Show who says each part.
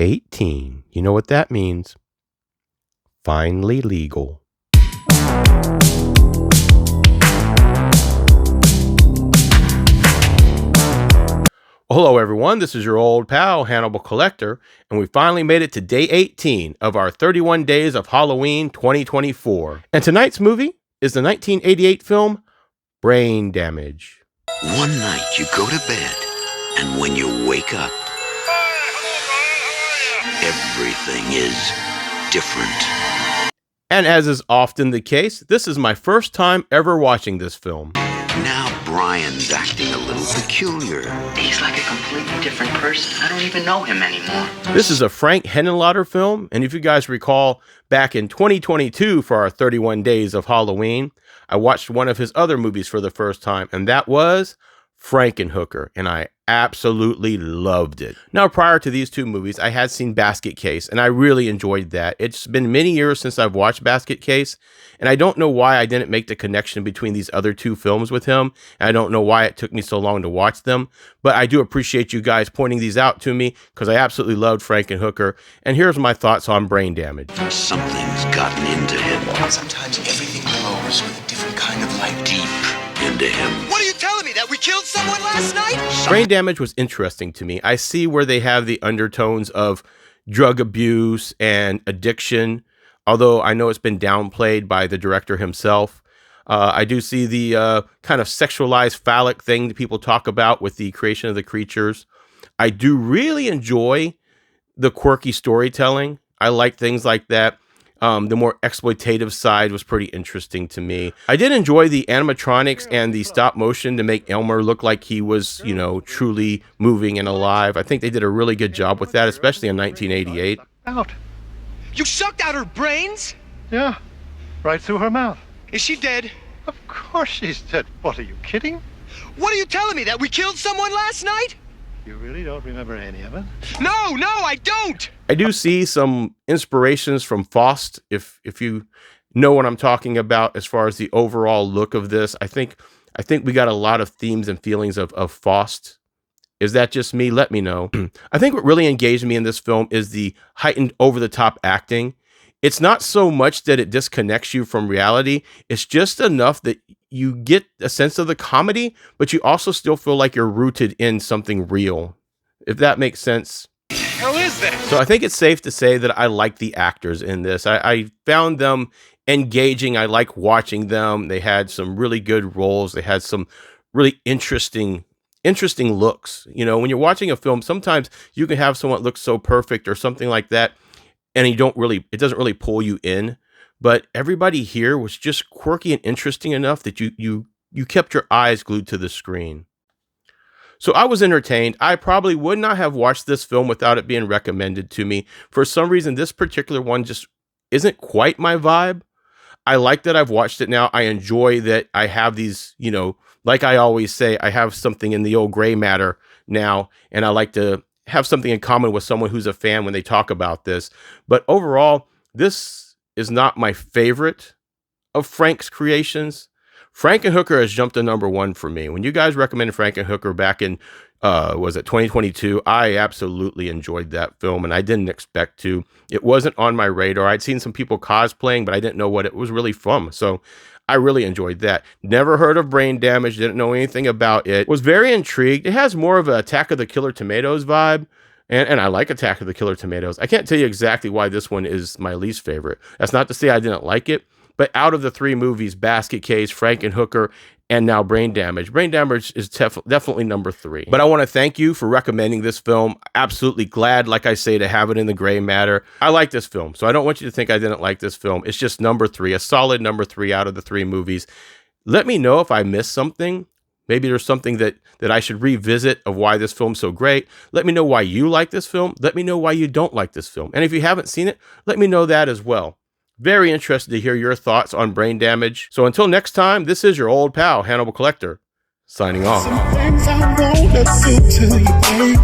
Speaker 1: 18. You know what that means? Finally legal. Hello everyone, this is your old pal, Hannibal Collector, and we finally made it to day 18 of our 31 Days of Halloween 2024. And tonight's movie is the 1988 film, Brain Damage.
Speaker 2: One night you go to bed, and when you wake up, everything is different.
Speaker 1: And as is often the case, this is my first time ever watching this film.
Speaker 2: Now Brian's acting a little peculiar.
Speaker 3: He's like a completely different person. I don't even know him anymore.
Speaker 1: This is a Frank Henenlotter film, and if you guys recall, back in 2022 for our 31 Days of Halloween, I watched one of his other movies for the first time, and that was Frankenhooker, and I absolutely loved it. Now, prior to these two movies, I had seen Basket Case, and I really enjoyed that. It's been many years since I've watched Basket Case, and I don't know why I didn't make the connection between these other two films with him. I don't know why it took me so long to watch them, but I do appreciate you guys pointing these out to me because I absolutely loved Frankenhooker, and here's my thoughts on Brain Damage.
Speaker 2: Something's gotten into him.
Speaker 4: Sometimes everything glows with a different kind of light.
Speaker 2: Deep into him.
Speaker 4: What are you telling me, that we killed someone last night?
Speaker 1: Brain Damage was interesting to me. I see where they have the undertones of drug abuse and addiction, although I know it's been downplayed by the director himself. I do see the kind of sexualized phallic thing that people talk about with the creation of the creatures. I do really enjoy the quirky storytelling. I like things like that. The more exploitative side was pretty interesting to me. I did enjoy the animatronics and the stop motion to make Elmer look like he was, you know, truly moving and alive. I think they did a really good job with that, especially in 1988.
Speaker 5: Out.
Speaker 4: You sucked out her brains?
Speaker 5: Yeah, right through her mouth.
Speaker 4: Is she dead?
Speaker 5: Of course she's dead. What, are you kidding?
Speaker 4: What are you telling me, that we killed someone last night?
Speaker 5: You really don't remember any of it?
Speaker 4: No, I don't!
Speaker 1: I do see some inspirations from Faust, if you know what I'm talking about as far as the overall look of this. I think we got a lot of themes and feelings of Faust. Is that just me? Let me know. I think what really engaged me in this film is the heightened over-the-top acting. It's not so much that it disconnects you from reality. It's just enough that you get a sense of the comedy, but you also still feel like you're rooted in something real, if that makes sense.
Speaker 4: How is that?
Speaker 1: So I think it's safe to say that I like the actors in this. I found them engaging. I like watching them. They had some really good roles. They had some really interesting looks. You know, when you're watching a film, sometimes you can have someone look so perfect or something like that, and it doesn't really pull you in. But everybody here was just quirky and interesting enough that you kept your eyes glued to the screen. So I was entertained. I probably would not have watched this film without it being recommended to me. For some reason, this particular one just isn't quite my vibe. I like that I've watched it now. I enjoy that I have these, you know, like I always say, I have something in the old gray matter now, and I like to have something in common with someone who's a fan when they talk about this. But overall, this is not my favorite of Frank's creations. Frankenhooker has jumped to number one for me. When you guys recommended Frankenhooker back in, was it 2022? I absolutely enjoyed that film, and I didn't expect to. It wasn't on my radar. I'd seen some people cosplaying, but I didn't know what it was really from. So I really enjoyed that. Never heard of Brain Damage, didn't know anything about it. Was very intrigued. It has more of an Attack of the Killer Tomatoes vibe. And I like Attack of the Killer Tomatoes. I can't tell you exactly why this one is my least favorite. That's not to say I didn't like it, but out of the three movies, Basket Case, Frankenhooker, and now Brain Damage is definitely number 3. But I want to thank you for recommending this film. Absolutely glad, like I say, to have it in the gray matter. I like this film, so I don't want you to think I didn't like this film. It's just number 3, a solid number 3 out of the 3 movies. Let me know if I missed something. Maybe there's something that I should revisit of why this film's so great. Let me know why you like this film. Let me know why you don't like this film. And if you haven't seen it, let me know that as well. Very interested to hear your thoughts on Brain Damage. So until next time, this is your old pal, Hannibal Collector, signing off.
Speaker 6: Some things I won't assume till you pay.